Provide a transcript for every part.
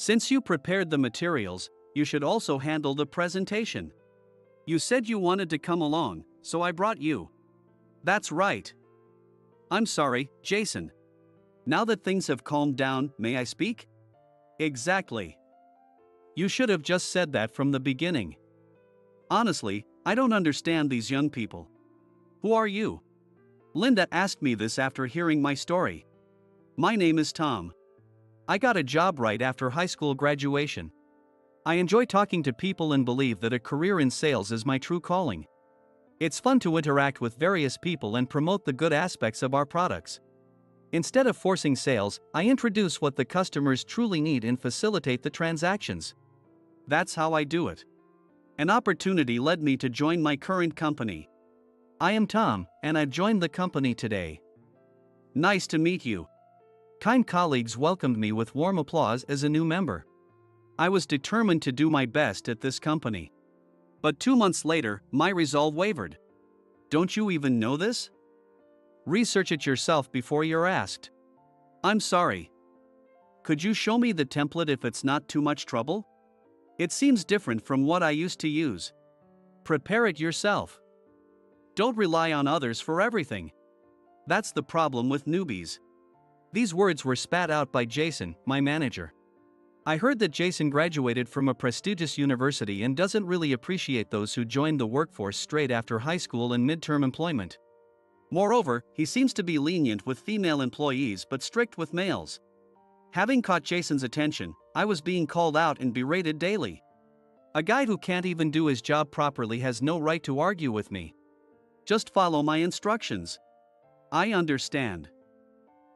Since you prepared the materials, you should also handle the presentation. You said you wanted to come along, so I brought you. That's right. I'm sorry, Jason. Now that things have calmed down, may I speak? Exactly. You should have just said that from the beginning. Honestly, I don't understand these young people. Who are you? Linda asked me this after hearing my story. My name is Tom. I got a job right after high school graduation. I enjoy talking to people and believe that a career in sales is my true calling. It's fun to interact with various people and promote the good aspects of our products. Instead of forcing sales, I introduce what the customers truly need and facilitate the transactions. That's how I do it. An opportunity led me to join my current company. I am Tom, and I joined the company today. Nice to meet you. Kind colleagues welcomed me with warm applause as a new member. I was determined to do my best at this company. But 2 months later, my resolve wavered. Don't you even know this? Research it yourself before you're asked. I'm sorry. Could you show me the template if it's not too much trouble? It seems different from what I used to use. Prepare it yourself. Don't rely on others for everything. That's the problem with newbies. These words were spat out by Jason, my manager. I heard that Jason graduated from a prestigious university and doesn't really appreciate those who joined the workforce straight after high school and midterm employment. Moreover, he seems to be lenient with female employees but strict with males. Having caught Jason's attention, I was being called out and berated daily. A guy who can't even do his job properly has no right to argue with me. Just follow my instructions. I understand.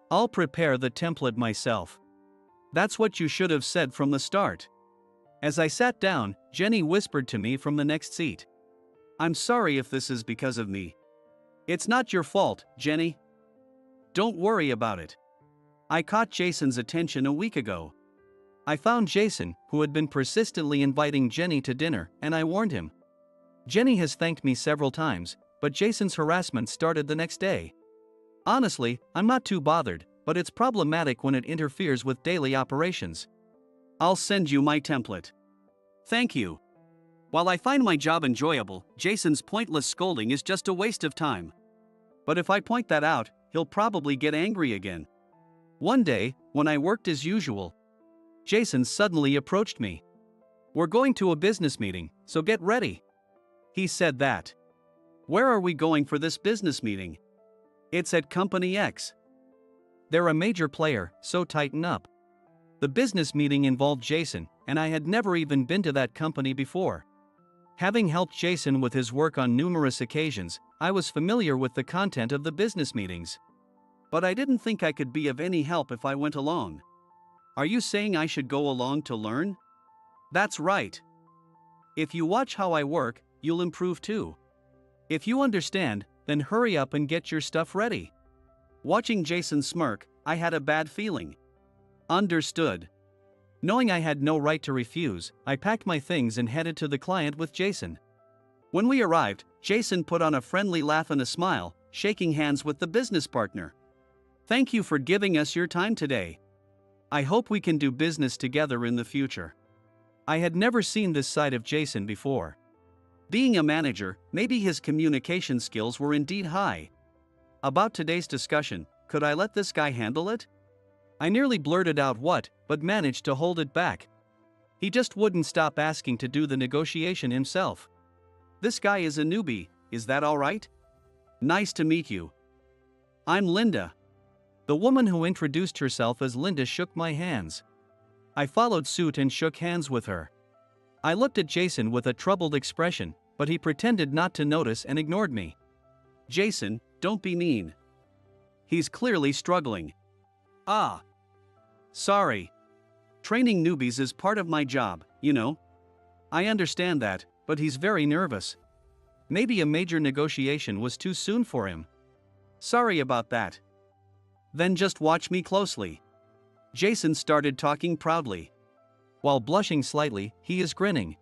I'll prepare the template myself. That's what you should have said from the start. As I sat down, Jenny whispered to me from the next seat. I'm sorry if this is because of me. It's not your fault, Jenny. Don't worry about it. I caught Jason's attention a week ago. I found Jason, who had been persistently inviting Jenny to dinner, and I warned him. Jenny has thanked me several times, but Jason's harassment started the next day. Honestly, I'm not too bothered, but it's problematic when it interferes with daily operations. I'll send you my template. Thank you. While I find my job enjoyable, Jason's pointless scolding is just a waste of time. But if I point that out, he'll probably get angry again. One day, when I worked as usual, Jason suddenly approached me. We're going to a business meeting, so get ready. He said that. Where are we going for this business meeting? It's at Company X. They're a major player, so tighten up. The business meeting involved Jason, and I had never even been to that company before. Having helped Jason with his work on numerous occasions, I was familiar with the content of the business meetings. But I didn't think I could be of any help if I went along. Are you saying I should go along to learn? That's right. If you watch how I work, you'll improve too. If you understand, then hurry up and get your stuff ready. Watching Jason smirk, I had a bad feeling. Understood. Knowing I had no right to refuse, I packed my things and headed to the client with Jason. When we arrived, Jason put on a friendly laugh and a smile, shaking hands with the business partner. Thank you for giving us your time today. I hope we can do business together in the future. I had never seen this side of Jason before. Being a manager, maybe his communication skills were indeed high. About today's discussion, could I let this guy handle it? I nearly blurted out what, but managed to hold it back. He just wouldn't stop asking to do the negotiation himself. This guy is a newbie, is that all right? Nice to meet you. I'm Linda. The woman who introduced herself as Linda shook my hands. I followed suit and shook hands with her. I looked at Jason with a troubled expression, but he pretended not to notice and ignored me. Jason, don't be mean. He's clearly struggling. Ah. Sorry. Training newbies is part of my job, you know. I understand that, but he's very nervous. Maybe a major negotiation was too soon for him. Sorry about that. Then just watch me closely. Jason started talking proudly. While blushing slightly, he is grinning.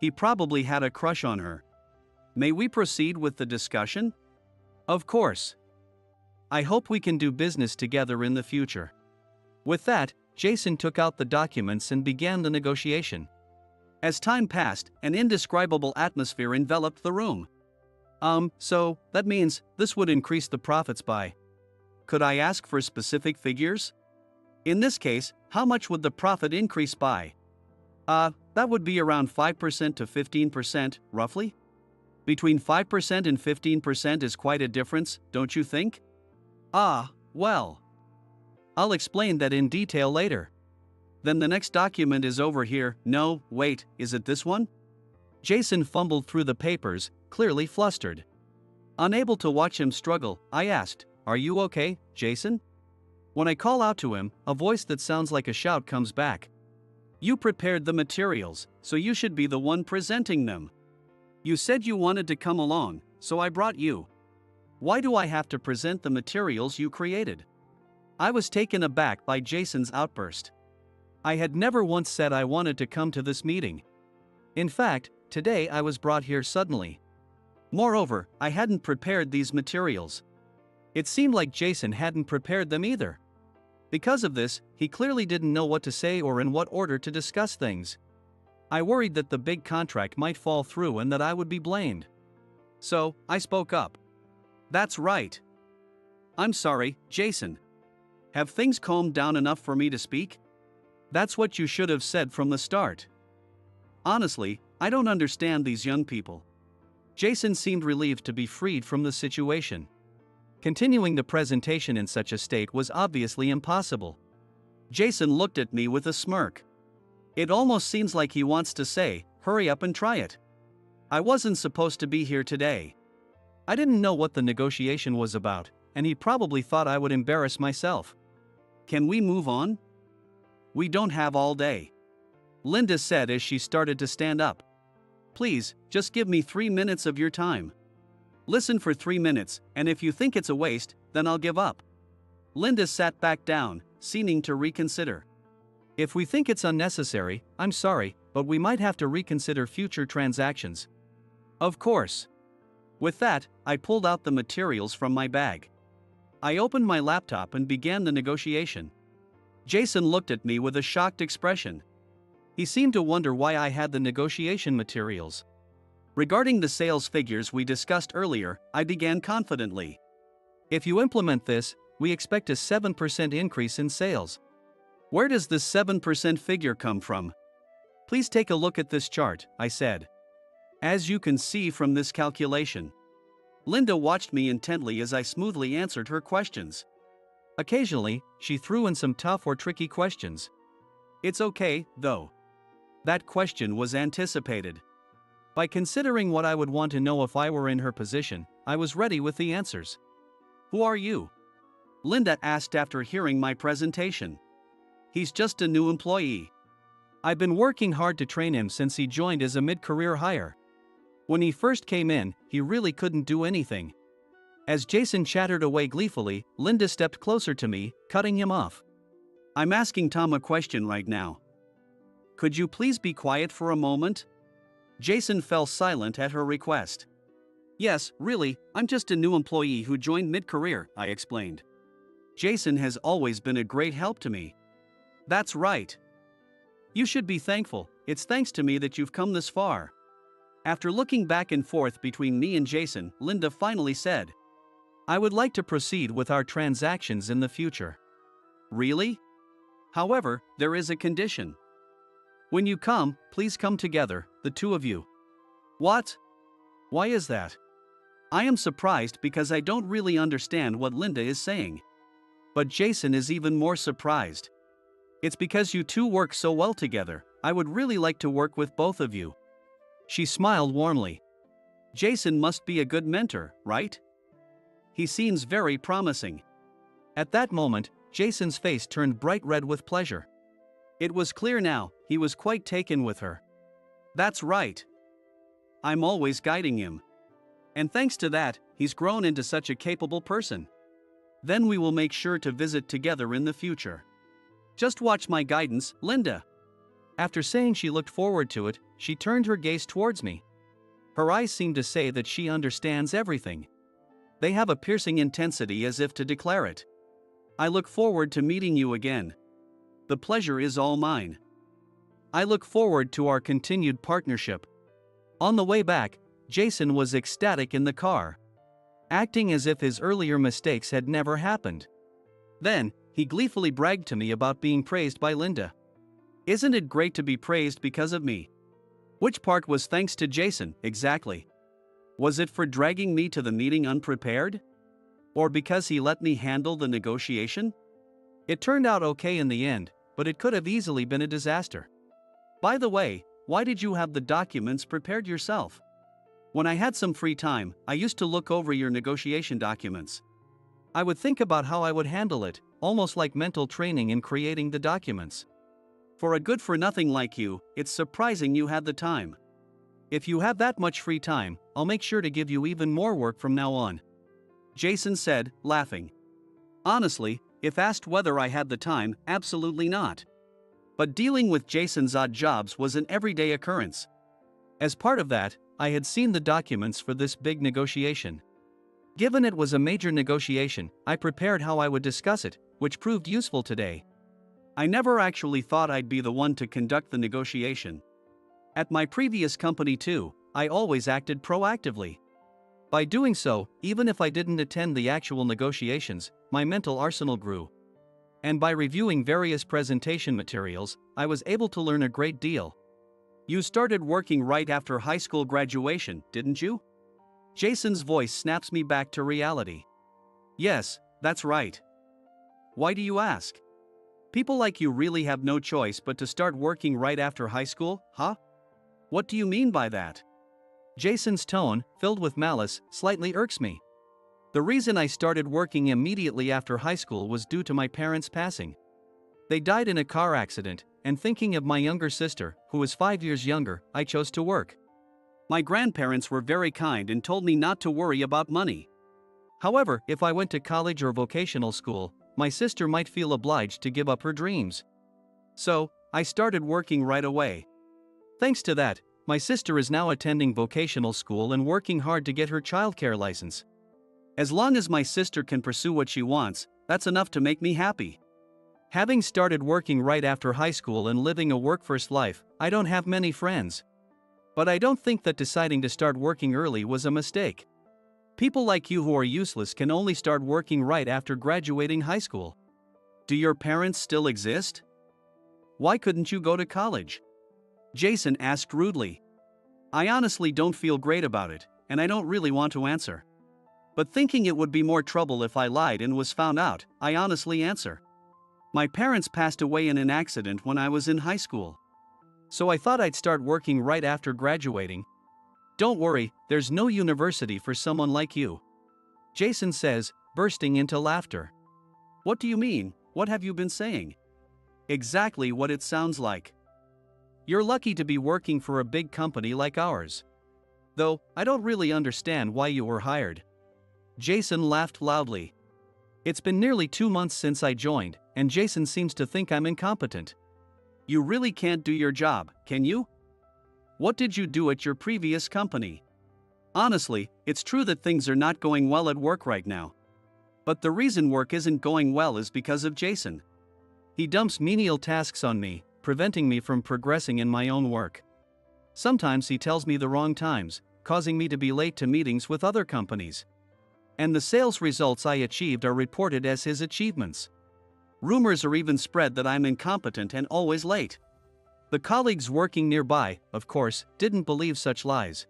He probably had a crush on her. May we proceed with the discussion? Of course. I hope we can do business together in the future. With that, Jason took out the documents and began the negotiation. As time passed, an indescribable atmosphere enveloped the room. So, that means this would increase the profits by. Could I ask for specific figures? In this case, how much would the profit increase by? That would be around 5% to 15%, roughly? Between 5% and 15% is quite a difference, don't you think? Well. I'll explain that in detail later. Then the next document is over here. No, wait, is it this one? Jason fumbled through the papers, clearly flustered. Unable to watch him struggle, I asked, "Are you okay, Jason?" When I call out to him, a voice that sounds like a shout comes back. "You prepared the materials, so you should be the one presenting them. You said you wanted to come along, so I brought you. Why do I have to present the materials you created?" I was taken aback by Jason's outburst. I had never once said I wanted to come to this meeting. In fact, today I was brought here suddenly. Moreover, I hadn't prepared these materials. It seemed like Jason hadn't prepared them either. Because of this, he clearly didn't know what to say or in what order to discuss things. I worried that the big contract might fall through and that I would be blamed. So, I spoke up. "That's right. I'm sorry, Jason. Have things calmed down enough for me to speak?" "That's what you should have said from the start. Honestly, I don't understand these young people." Jason seemed relieved to be freed from the situation. Continuing the presentation in such a state was obviously impossible. Jason looked at me with a smirk. It almost seems like he wants to say, "Hurry up and try it." I wasn't supposed to be here today. I didn't know what the negotiation was about, and he probably thought I would embarrass myself. "Can we move on? We don't have all day," Linda said as she started to stand up. "Please, just give me 3 minutes of your time. Listen for 3 minutes, and if you think it's a waste, then I'll give up." Linda sat back down, seeming to reconsider. "If we think it's unnecessary, I'm sorry, but we might have to reconsider future transactions." "Of course." With that, I pulled out the materials from my bag. I opened my laptop and began the negotiation. Jason looked at me with a shocked expression. He seemed to wonder why I had the negotiation materials. Regarding the sales figures we discussed earlier, I began confidently. "If you implement this, we expect a 7% increase in sales." "Where does this 7% figure come from?" "Please take a look at this chart," I said. "As you can see from this calculation." Linda watched me intently as I smoothly answered her questions. Occasionally, she threw in some tough or tricky questions. It's okay, though. That question was anticipated. By considering what I would want to know if I were in her position, I was ready with the answers. "Who are you?" Linda asked after hearing my presentation. "He's just a new employee. I've been working hard to train him since he joined as a mid-career hire. When he first came in, he really couldn't do anything." As Jason chattered away gleefully, Linda stepped closer to me, cutting him off. "I'm asking Tom a question right now. Could you please be quiet for a moment?" Jason fell silent at her request. "Yes, really, I'm just a new employee who joined mid-career," I explained. "Jason has always been a great help to me." "That's right. You should be thankful. It's thanks to me that you've come this far." After looking back and forth between me and Jason, Linda finally said, "I would like to proceed with our transactions in the future." "Really? However, there is a condition. When you come, please come together, the two of you." "What? Why is that?" I am surprised because I don't really understand what Linda is saying. But Jason is even more surprised. "It's because you two work so well together. I would really like to work with both of you." She smiled warmly. "Jason must be a good mentor, right? He seems very promising." At that moment, Jason's face turned bright red with pleasure. It was clear now, he was quite taken with her. "That's right. I'm always guiding him. And thanks to that, he's grown into such a capable person. Then we will make sure to visit together in the future. Just watch my guidance, Linda." After saying she looked forward to it, she turned her gaze towards me. Her eyes seemed to say that she understands everything. They have a piercing intensity as if to declare it. "I look forward to meeting you again." The pleasure is all mine. I look forward to our continued partnership. On the way back, Jason was ecstatic in the car, acting as if his earlier mistakes had never happened. Then, he gleefully bragged to me about being praised by Linda. Isn't it great to be praised because of me? Which part was thanks to Jason, exactly? Was it for dragging me to the meeting unprepared? Or because he let me handle the negotiation? It turned out okay in the end, but it could have easily been a disaster. By the way, why did you have the documents prepared yourself? When I had some free time, I used to look over your negotiation documents. I would think about how I would handle it, almost like mental training in creating the documents. For a good-for-nothing like you, it's surprising you had the time. If you have that much free time, I'll make sure to give you even more work from now on. Jason said, laughing. Honestly, if asked whether I had the time, absolutely not. But dealing with Jason's odd jobs was an everyday occurrence. As part of that, I had seen the documents for this big negotiation. Given it was a major negotiation, I prepared how I would discuss it, which proved useful today. I never actually thought I'd be the one to conduct the negotiation. At my previous company too, I always acted proactively. By doing so, even if I didn't attend the actual negotiations, my mental arsenal grew. And by reviewing various presentation materials, I was able to learn a great deal. You started working right after high school graduation, didn't you? Jason's voice snaps me back to reality. Yes, that's right. Why do you ask? People like you really have no choice but to start working right after high school, huh? What do you mean by that? Jason's tone, filled with malice, slightly irks me. The reason I started working immediately after high school was due to my parents' passing. They died in a car accident, and thinking of my younger sister, who was 5 years younger, I chose to work. My grandparents were very kind and told me not to worry about money. However, if I went to college or vocational school, my sister might feel obliged to give up her dreams. So, I started working right away. Thanks to that, my sister is now attending vocational school and working hard to get her childcare license. As long as my sister can pursue what she wants, that's enough to make me happy. Having started working right after high school and living a work-first life, I don't have many friends. But I don't think that deciding to start working early was a mistake. People like you who are useless can only start working right after graduating high school. Do your parents still exist? Why couldn't you go to college? Jason asked rudely. I honestly don't feel great about it, and I don't really want to answer. But thinking it would be more trouble if I lied and was found out, I honestly answer. My parents passed away in an accident when I was in high school. So I thought I'd start working right after graduating. Don't worry, there's no university for someone like you. Jason says, bursting into laughter. What do you mean? What have you been saying? Exactly what it sounds like. You're lucky to be working for a big company like ours. Though, I don't really understand why you were hired. Jason laughed loudly. It's been nearly 2 months since I joined, and Jason seems to think I'm incompetent. You really can't do your job, can you? What did you do at your previous company? Honestly, it's true that things are not going well at work right now. But the reason work isn't going well is because of Jason. He dumps menial tasks on me, preventing me from progressing in my own work. Sometimes he tells me the wrong times, causing me to be late to meetings with other companies. And the sales results I achieved are reported as his achievements. Rumors are even spread that I'm incompetent and always late. The colleagues working nearby, of course, didn't believe such lies.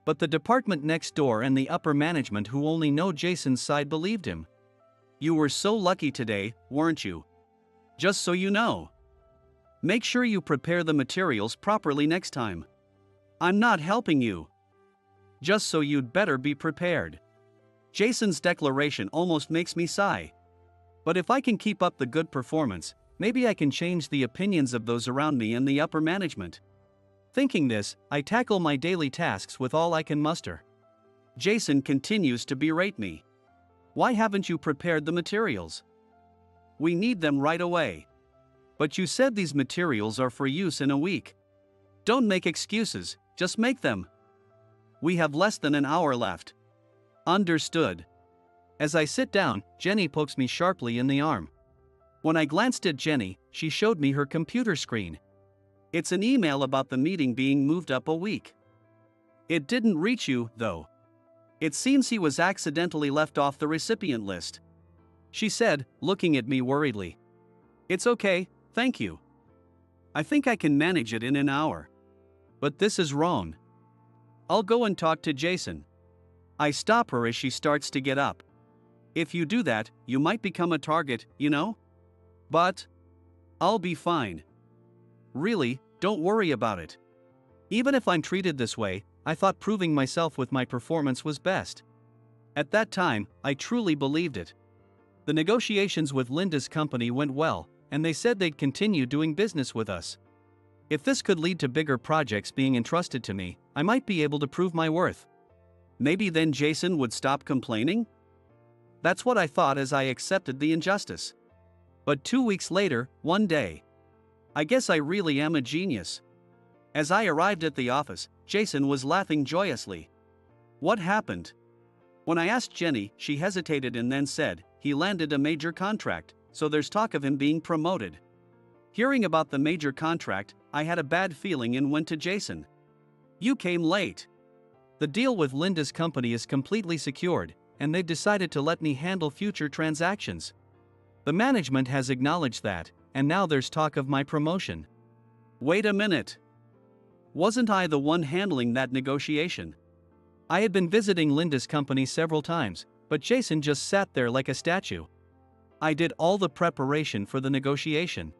But the department next door and the upper management who only know Jason's side believed him. You were so lucky today, weren't you? Just so you know. Make sure you prepare the materials properly next time. I'm not helping you. Just so you'd better be prepared. Jason's declaration almost makes me sigh. But if I can keep up the good performance, maybe I can change the opinions of those around me and the upper management. Thinking this, I tackle my daily tasks with all I can muster. Jason continues to berate me. Why haven't you prepared the materials? We need them right away. But you said these materials are for use in a week. Don't make excuses, just make them. We have less than an hour left. Understood. As I sit down, Jenny pokes me sharply in the arm. When I glanced at Jenny, she showed me her computer screen. It's an email about the meeting being moved up a week. It didn't reach you, though. It seems he was accidentally left off the recipient list. She said, looking at me worriedly. It's okay, thank you. I think I can manage it in an hour. But this is wrong. I'll go and talk to Jason. I stop her as she starts to get up. If you do that, you might become a target, you know? But I'll be fine. Really, don't worry about it. Even if I'm treated this way, I thought proving myself with my performance was best. At that time, I truly believed it. The negotiations with Linda's company went well, and they said they'd continue doing business with us. If this could lead to bigger projects being entrusted to me, I might be able to prove my worth. Maybe then Jason would stop complaining? That's what I thought as I accepted the injustice. But 2 weeks later, one day. I guess I really am a genius. As I arrived at the office, Jason was laughing joyously. What happened? When I asked Jenny, she hesitated and then said, he landed a major contract, so there's talk of him being promoted. Hearing about the major contract, I had a bad feeling and went to Jason. You came late. The deal with Linda's company is completely secured, and they've decided to let me handle future transactions. The management has acknowledged that, and now there's talk of my promotion. Wait a minute. Wasn't I the one handling that negotiation? I had been visiting Linda's company several times, but Jason just sat there like a statue. I did all the preparation for the negotiation.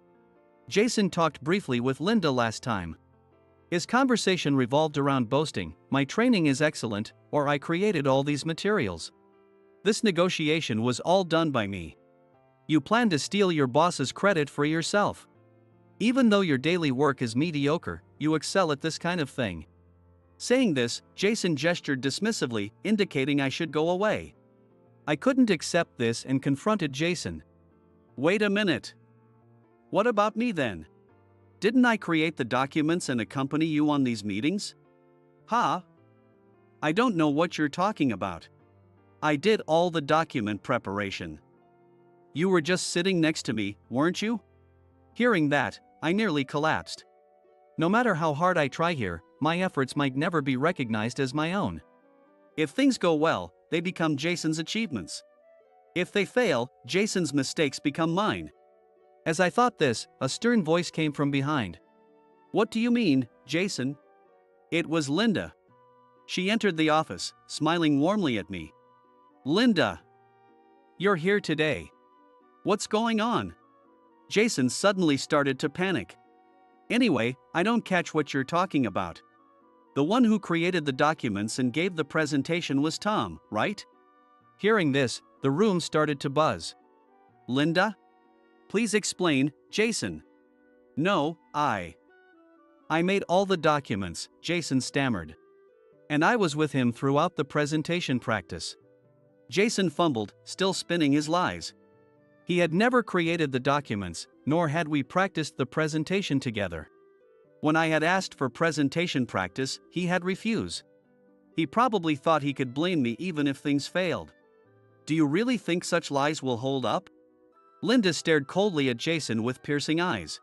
Jason talked briefly with Linda last time. His conversation revolved around boasting, my training is excellent, or I created all these materials. This negotiation was all done by me. You plan to steal your boss's credit for yourself. Even though your daily work is mediocre, you excel at this kind of thing. Saying this, Jason gestured dismissively, indicating I should go away. I couldn't accept this and confronted Jason. Wait a minute. What about me then? Didn't I create the documents and accompany you on these meetings? Huh? I don't know what you're talking about. I did all the document preparation. You were just sitting next to me, weren't you? Hearing that, I nearly collapsed. No matter how hard I try here, my efforts might never be recognized as my own. If things go well, they become Jason's achievements. If they fail, Jason's mistakes become mine. As I thought this, a stern voice came from behind. What do you mean, Jason? It was Linda. She entered the office, smiling warmly at me. Linda! You're here today. What's going on? Jason suddenly started to panic. Anyway, I don't catch what you're talking about. The one who created the documents and gave the presentation was Tom, right? Hearing this, the room started to buzz. Linda? Please explain, Jason. No, I made all the documents, Jason stammered. And I was with him throughout the presentation practice. Jason fumbled, still spinning his lies. He had never created the documents, nor had we practiced the presentation together. When I had asked for presentation practice, he had refused. He probably thought he could blame me even if things failed. Do you really think such lies will hold up? Linda stared coldly at Jason with piercing eyes.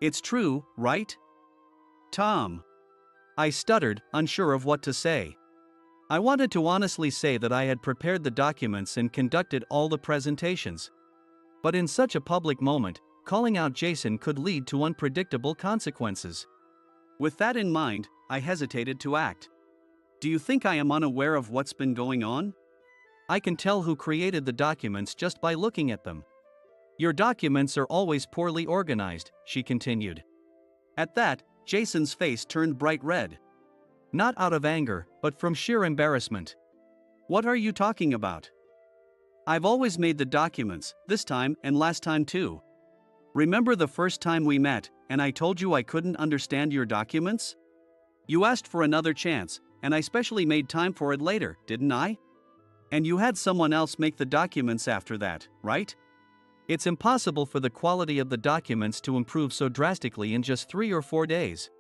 It's true, right? Tom. I stuttered, unsure of what to say. I wanted to honestly say that I had prepared the documents and conducted all the presentations. But in such a public moment, calling out Jason could lead to unpredictable consequences. With that in mind, I hesitated to act. Do you think I am unaware of what's been going on? I can tell who created the documents just by looking at them. Your documents are always poorly organized, she continued. At that, Jason's face turned bright red. Not out of anger, but from sheer embarrassment. What are you talking about? I've always made the documents, this time and last time too. Remember the first time we met, and I told you I couldn't understand your documents? You asked for another chance, and I specially made time for it later, didn't I? And you had someone else make the documents after that, right? It's impossible for the quality of the documents to improve so drastically in just 3 or 4 days.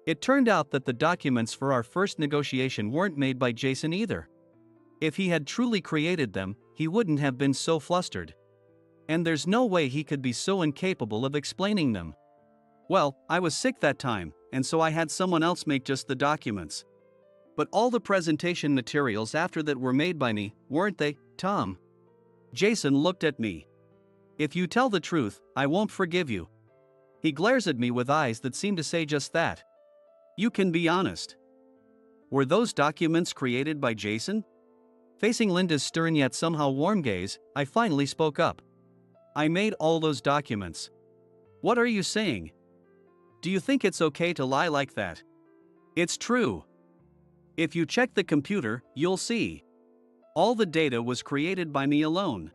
It turned out that the documents for our first negotiation weren't made by Jason either. If he had truly created them, he wouldn't have been so flustered. And there's no way he could be so incapable of explaining them. Well, I was sick that time, and so I had someone else make just the documents. But all the presentation materials after that were made by me, weren't they, Tom? Jason looked at me. If you tell the truth, I won't forgive you. He glares at me with eyes that seem to say just that. You can be honest. Were those documents created by Jason? Facing Linda's stern yet somehow warm gaze, I finally spoke up. I made all those documents. What are you saying? Do you think it's okay to lie like that? It's true. If you check the computer, you'll see. All the data was created by me alone.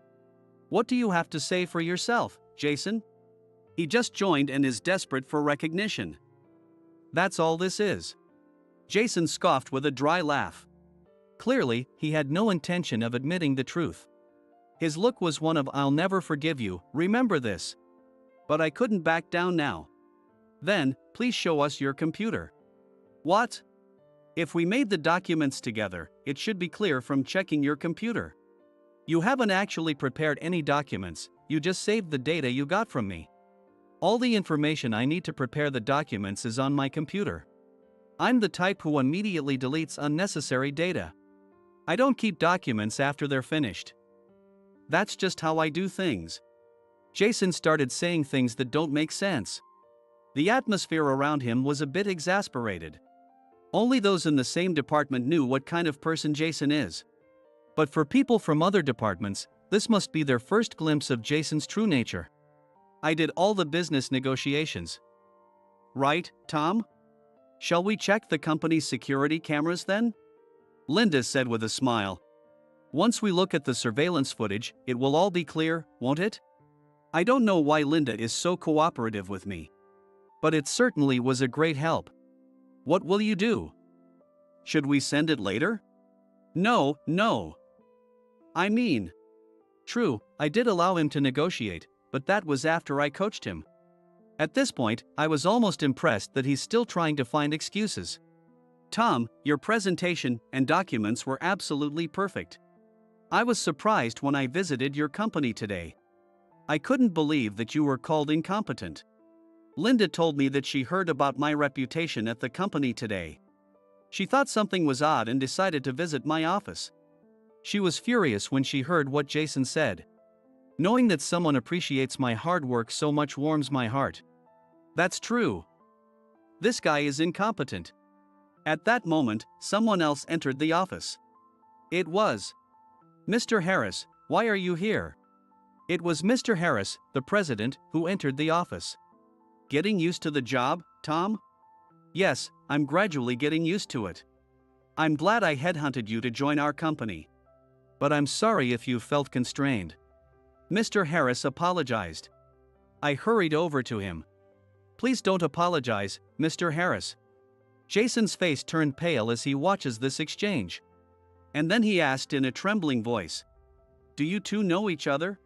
What do you have to say for yourself, Jason? He just joined and is desperate for recognition. That's all this is. Jason scoffed with a dry laugh. Clearly, he had no intention of admitting the truth. His look was one of "I'll never forgive you, remember this." But I couldn't back down now. Then, please show us your computer. What? If we made the documents together, it should be clear from checking your computer. You haven't actually prepared any documents, you just saved the data you got from me. All the information I need to prepare the documents is on my computer. I'm the type who immediately deletes unnecessary data. I don't keep documents after they're finished. That's just how I do things. Jason started saying things that don't make sense. The atmosphere around him was a bit exasperated. Only those in the same department knew what kind of person Jason is. But for people from other departments, this must be their first glimpse of Jason's true nature. I did all the business negotiations. Right, Tom? Shall we check the company's security cameras then? Linda said with a smile. Once we look at the surveillance footage, it will all be clear, won't it? I don't know why Linda is so cooperative with me. But it certainly was a great help. What will you do? Should we send it later? No. True, I did allow him to negotiate, but that was after I coached him. At this point, I was almost impressed that he's still trying to find excuses. Tom, your presentation and documents were absolutely perfect. I was surprised when I visited your company today. I couldn't believe that you were called incompetent. Linda told me that she heard about my reputation at the company today. She thought something was odd and decided to visit my office. She was furious when she heard what Jason said. Knowing that someone appreciates my hard work so much warms my heart. That's true. This guy is incompetent. At that moment, someone else entered the office. It was Mr. Harris. Why are you here? It was Mr. Harris, the president, who entered the office. Getting used to the job, Tom? Yes, I'm gradually getting used to it. I'm glad I headhunted you to join our company. But I'm sorry if you felt constrained. Mr. Harris apologized. I hurried over to him. Please don't apologize, Mr. Harris. Jason's face turned pale as he watches this exchange. And then he asked in a trembling voice, "Do you two know each other?"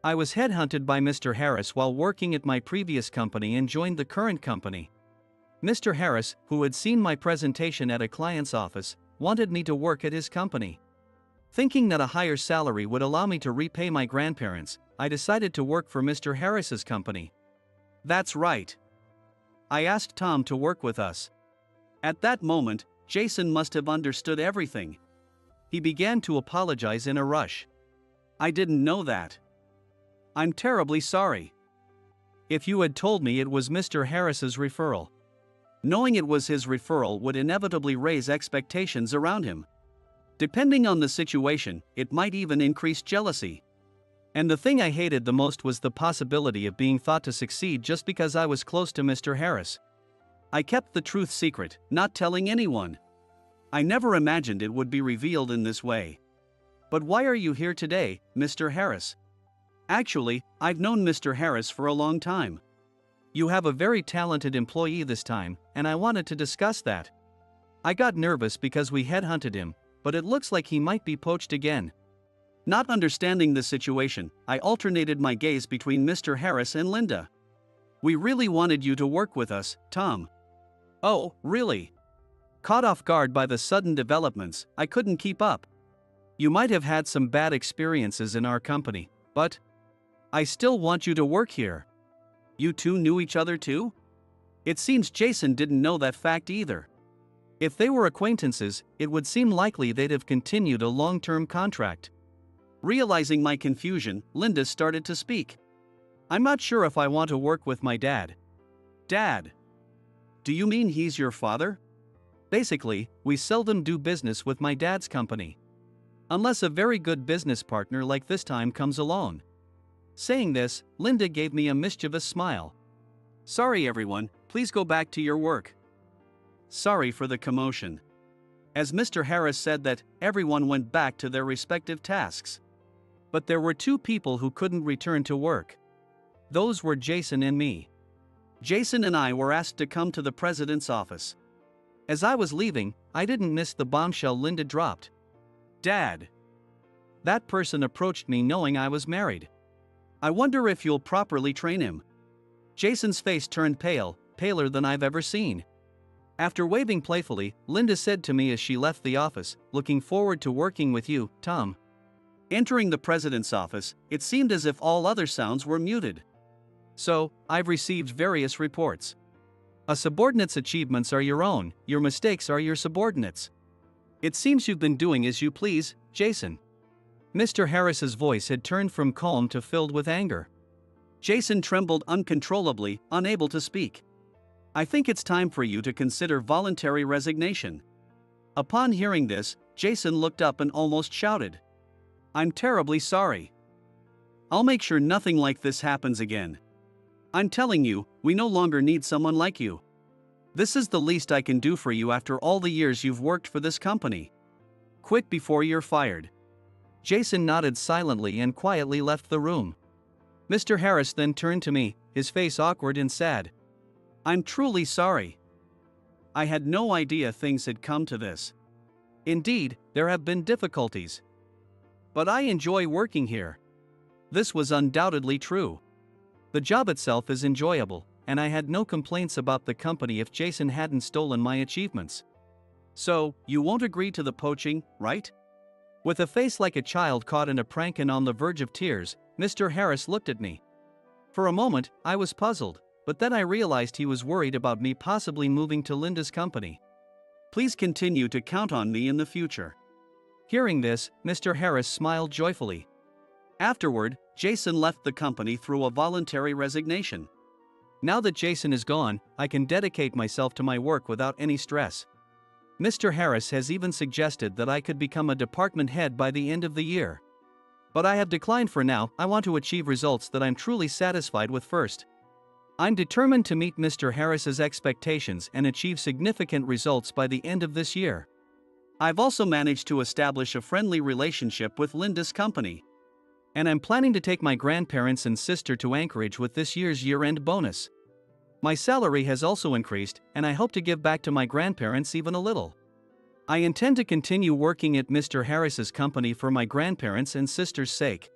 I was headhunted by Mr. Harris while working at my previous company and joined the current company. Mr. Harris, who had seen my presentation at a client's office, wanted me to work at his company. Thinking that a higher salary would allow me to repay my grandparents, I decided to work for Mr. Harris's company. That's right. I asked Tom to work with us. At that moment, Jason must have understood everything. He began to apologize in a rush. I didn't know that. I'm terribly sorry. If you had told me it was Mr. Harris's referral. Knowing it was his referral would inevitably raise expectations around him. Depending on the situation, it might even increase jealousy. And the thing I hated the most was the possibility of being thought to succeed just because I was close to Mr. Harris. I kept the truth secret, not telling anyone. I never imagined it would be revealed in this way. But why are you here today, Mr. Harris? Actually, I've known Mr. Harris for a long time. You have a very talented employee this time, and I wanted to discuss that. I got nervous because we headhunted him, but it looks like he might be poached again. Not understanding the situation, I alternated my gaze between Mr. Harris and Linda. We really wanted you to work with us, Tom. Oh, really? Caught off guard by the sudden developments, I couldn't keep up. You might have had some bad experiences in our company, but I still want you to work here. You two knew each other too? It seems Jason didn't know that fact either. If they were acquaintances, it would seem likely they'd have continued a long-term contract. Realizing my confusion, Linda started to speak. I'm not sure if I want to work with my dad. Dad? Do you mean he's your father? Basically, we seldom do business with my dad's company. Unless a very good business partner like this time comes along. Saying this, Linda gave me a mischievous smile. Sorry everyone, please go back to your work. Sorry for the commotion. As Mr. Harris said that, everyone went back to their respective tasks. But there were two people who couldn't return to work. Those were Jason and me. Jason and I were asked to come to the president's office. As I was leaving, I didn't miss the bombshell Linda dropped. Dad. That person approached me knowing I was married. I wonder if you'll properly train him. Jason's face turned pale, paler than I've ever seen. After waving playfully, Linda said to me as she left the office, looking forward to working with you, Tom. Entering the president's office, it seemed as if all other sounds were muted. So, I've received various reports. A subordinate's achievements are your own, your mistakes are your subordinates'. It seems you've been doing as you please, Jason. Mr. Harris's voice had turned from calm to filled with anger. Jason trembled uncontrollably, unable to speak. I think it's time for you to consider voluntary resignation. Upon hearing this, Jason looked up and almost shouted. I'm terribly sorry. I'll make sure nothing like this happens again. I'm telling you, we no longer need someone like you. This is the least I can do for you after all the years you've worked for this company. Quit before you're fired. Jason nodded silently and quietly left the room. Mr. Harris then turned to me, his face awkward and sad. I'm truly sorry. I had no idea things had come to this. Indeed, there have been difficulties. But I enjoy working here. This was undoubtedly true. The job itself is enjoyable, and I had no complaints about the company if Jason hadn't stolen my achievements. So, you won't agree to the poaching, right? With a face like a child caught in a prank and on the verge of tears, Mr. Harris looked at me. For a moment, I was puzzled, but then I realized he was worried about me possibly moving to Linda's company. Please continue to count on me in the future. Hearing this, Mr. Harris smiled joyfully. Afterward, Jason left the company through a voluntary resignation. Now that Jason is gone, I can dedicate myself to my work without any stress. Mr. Harris has even suggested that I could become a department head by the end of the year. But I have declined for now. I want to achieve results that I'm truly satisfied with first. I'm determined to meet Mr. Harris's expectations and achieve significant results by the end of this year. I've also managed to establish a friendly relationship with Linda's company. And I'm planning to take my grandparents and sister to Anchorage with this year's year-end bonus. My salary has also increased, and I hope to give back to my grandparents even a little. I intend to continue working at Mr. Harris's company for my grandparents' and sister's sake.